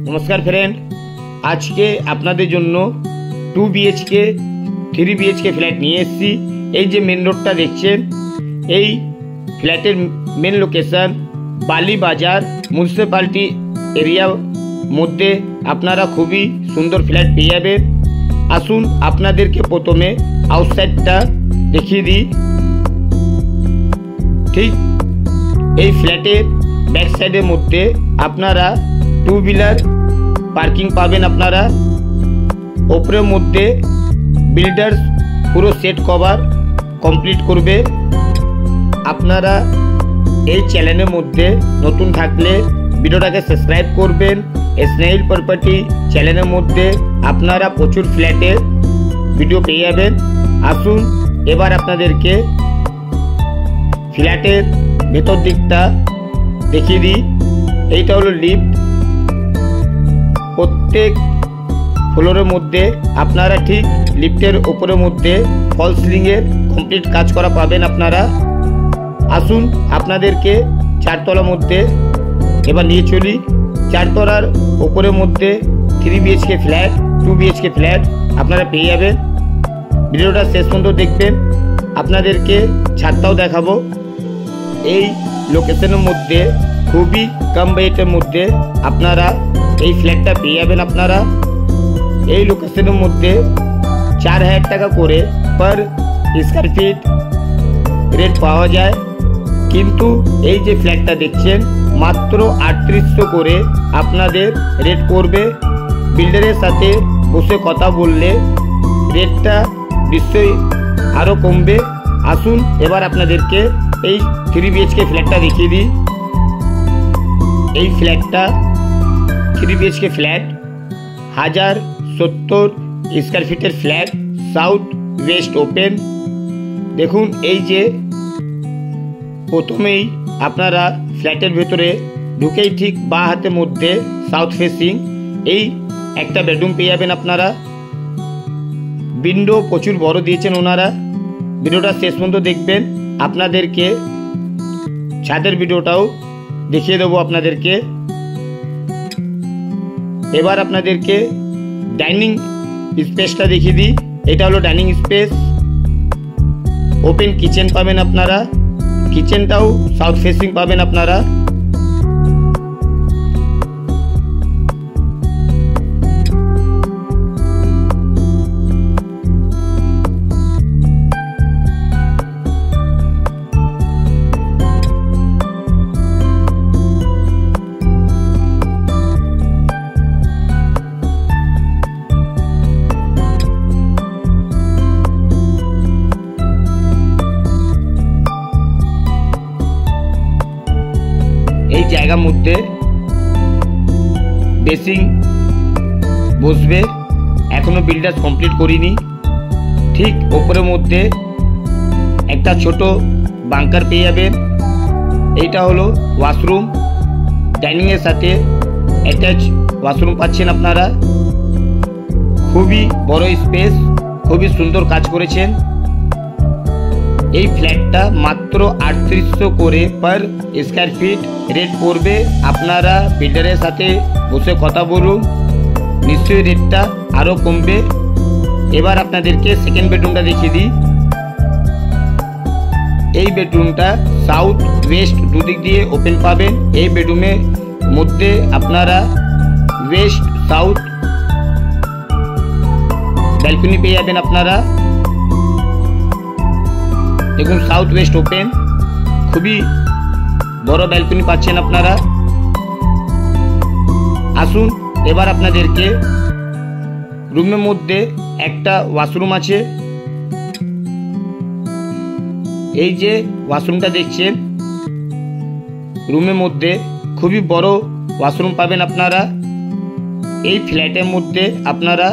नमस्कार फ्रेंड, आज के আপনাদের জন্য 2 BHK 3 BHK ফ্ল্যাট নিয়ে এসেছি। এই যে মেন রোডটা দেখছেন, এই ফ্ল্যাটের মেন লোকেশন বালি বাজার মিউনিসিপ্যালিটি এরিয়ার মধ্যে আপনারা খুবই সুন্দর ফ্ল্যাট পেয়ে যাবেন। আসুন আপনাদেরকে প্রথমে আউটসাইডটা দেখিয়ে দিই। ঠিক এই ফ্ল্যাটের ব্যাক সাইডের মধ্যে আপনারা 2 হুইলার পার্কিং পাবেন। আপনারা উপরের মধ্যে বিল্ডার্স পুরো সেট কভার কমপ্লিট করবে। আপনারা এই চ্যানেলের মধ্যে নতুন থাকলে ভিডিওটাকে সাবস্ক্রাইব করবেন। স্নেহিল প্রপার্টি চ্যানেলের মধ্যে আপনারা প্রচুর ফ্ল্যাটের ভিডিও পেয়ে যাবেন। আসুন এবার আপনাদেরকে ফ্ল্যাটের ভেতর দিকটা দেখিয়ে দিই। এইটা হলো লিফট। প্রত্যেক ফ্লোরের মধ্যে আপনারা ঠিক লিফটের উপরের মধ্যে ফল সিলিংয়ের কমপ্লিট কাজ করা পাবেন আপনারা। আসুন আপনাদেরকে 4 তলার মধ্যে এবার নিয়ে চলি। 4 তলার উপরের মধ্যে 3 BHK ফ্ল্যাট 2 BHK ফ্ল্যাট আপনারা পেয়ে যাবেন। ভিডিওটা শেষ পর্যন্ত দেখবেন, আপনাদেরকে ছাদটাও দেখাবো। এই লোকেশনের মধ্যে খুবই কম বাজেটের মধ্যে আপনারা এই ফ্ল্যাটটা পেয়ে যাবেন। আপনারা এই লোকেশনের মধ্যে 4000 টাকা করে পার স্কয়ার ফিট রেট পাওয়া যায়, কিন্তু এই যে ফ্ল্যাটটা দেখছেন মাত্র 3800 করে আপনাদের রেট করবে। বিল্ডারের সাথে বসে কথা বললে রেটটা নিশ্চয়ই আরও কমবে। আসুন এবার আপনাদেরকে এই 3 BHK ফ্ল্যাটটা দেখিয়ে দিই। এই ফ্ল্যাটটা 3 BHK ফ্ল্যাট 1070 স্কয়ার ফিটের ফ্ল্যাট, সাউথ ওয়েস্ট ওপেন। দেখুন এই যে প্রথমেই আপনারা ফ্ল্যাটের ভেতরে ঢুকেই ঠিক বাঁ হাতের মধ্যে সাউথ ফেসিং এই একটা বেডরুম পেয়ে যাবেন আপনারা। উইন্ডো প্রচুর বড় দিয়েছেন ওনারা। ভিডিওটা শেষ পর্যন্ত দেখবেন, আপনাদেরকে ছাদের ভিডিওটাও দেখিয়ে দেবো আপনাদেরকে। এবার আপনাদেরকে ডাইনিং স্পেসটা দেখিয়ে দিই। এটা হলো ডাইনিং স্পেস। ওপেন কিচেন পাবেন আপনারা। কিচেনটাও সাউথ ফেসিং পাবেন আপনারা। এই জায়গার মধ্যে বেসিং বসবে, এখনো বিল্ডার্স কমপ্লিট করিনি। ঠিক উপরের মধ্যে একটা ছোট বাংকার পেয়ে যাবেন। এইটা হলো ওয়াশরুম। ডাইনিংয়ের সাথে অ্যাটাচ ওয়াশরুম পাচ্ছেন আপনারা। খুবই বড় স্পেস, খুবই সুন্দর কাজ করেছেন। এই ফ্ল্যাটটা মাত্র 3800 করে পার স্কয়ার ফিট রেট পড়বে। আপনারা বিল্ডারের সাথে বসে কথা বলুন, নিশ্চয়ই রেটটা আরও কমবে। এবার আপনাদেরকে সেকেন্ড বেডরুমটা দেখিয়ে দিই। এই বেডরুমটা সাউথ ওয়েস্ট দুদিক দিয়ে ওপেন পাবেন। এই বেডরুমের মধ্যে আপনারা ওয়েস্ট সাউথ ব্যালকনি পেয়ে যাবেন আপনারা। দেখুন সাউথ ওয়েস্ট ওপেন, খুবই বড় ব্যালকনি পাচ্ছেন আপনারা। আসুন এবার আপনাদেরকে রুমের মধ্যে একটা ওয়াশরুম আছে। এই যে ওয়াশরুমটা দেখছেন, রুমের মধ্যে খুবই বড় ওয়াশরুম পাবেন আপনারা। এই ফ্ল্যাটের মধ্যে আপনারা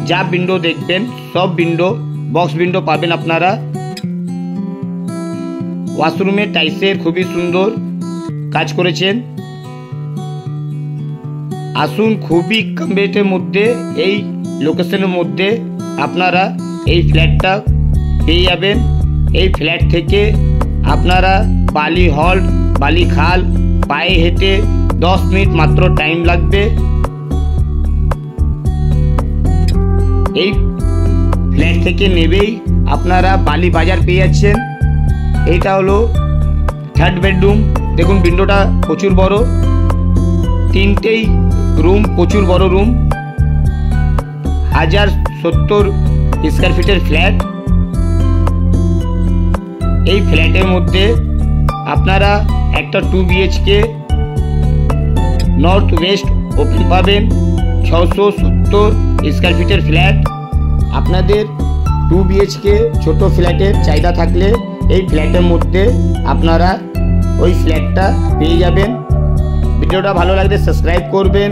যা উইন্ডো দেখবেন সব উইন্ডো বক্স উইন্ডো পাবেন আপনারা। ওয়াশরুমে টাইলসের খুবই সুন্দর কাজ করেছেন। আসুন খুবই কম রেটের মধ্যে এই লোকেশনের মধ্যে আপনারা এই ফ্ল্যাটটা পেয়ে যাবেন। এই ফ্ল্যাট থেকে আপনারা বালি হল্ট বালি খাল পায়ে হেঁটে 10 মিনিট মাত্র টাইম লাগবে। এই ফ্ল্যাট থেকে নেবেই আপনারা বালি বাজার পেয়ে যাচ্ছেন। এইটা হলো 3rd বেডরুম। দেখুন উইন্ডোটা প্রচুর বড়, 3টেই রুম, প্রচুর বড় রুম, 1070 স্কোয়ার ফিটের ফ্ল্যাট। এই ফ্ল্যাটের মধ্যে আপনারা একটা 2 BHK নর্থ ওয়েস্ট ওপেন পাবেন, 670 স্কোয়ার ফিটের ফ্ল্যাট। আপনাদের 2 BHK ছোট ফ্ল্যাটের চাহিদা থাকলে এই ফ্ল্যাটের মধ্যে আপনারা ওই ফ্ল্যাটটা পেয়ে যাবেন। ভিডিওটা ভালো লাগলে সাবস্ক্রাইব করবেন।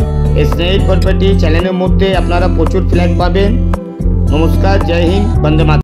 স্নেহিল প্রপার্টি চ্যানেলের মধ্যে আপনারা প্রচুর ফ্ল্যাট পাবেন। নমস্কার, জয় হিন্দ, বন্দে মাতরম।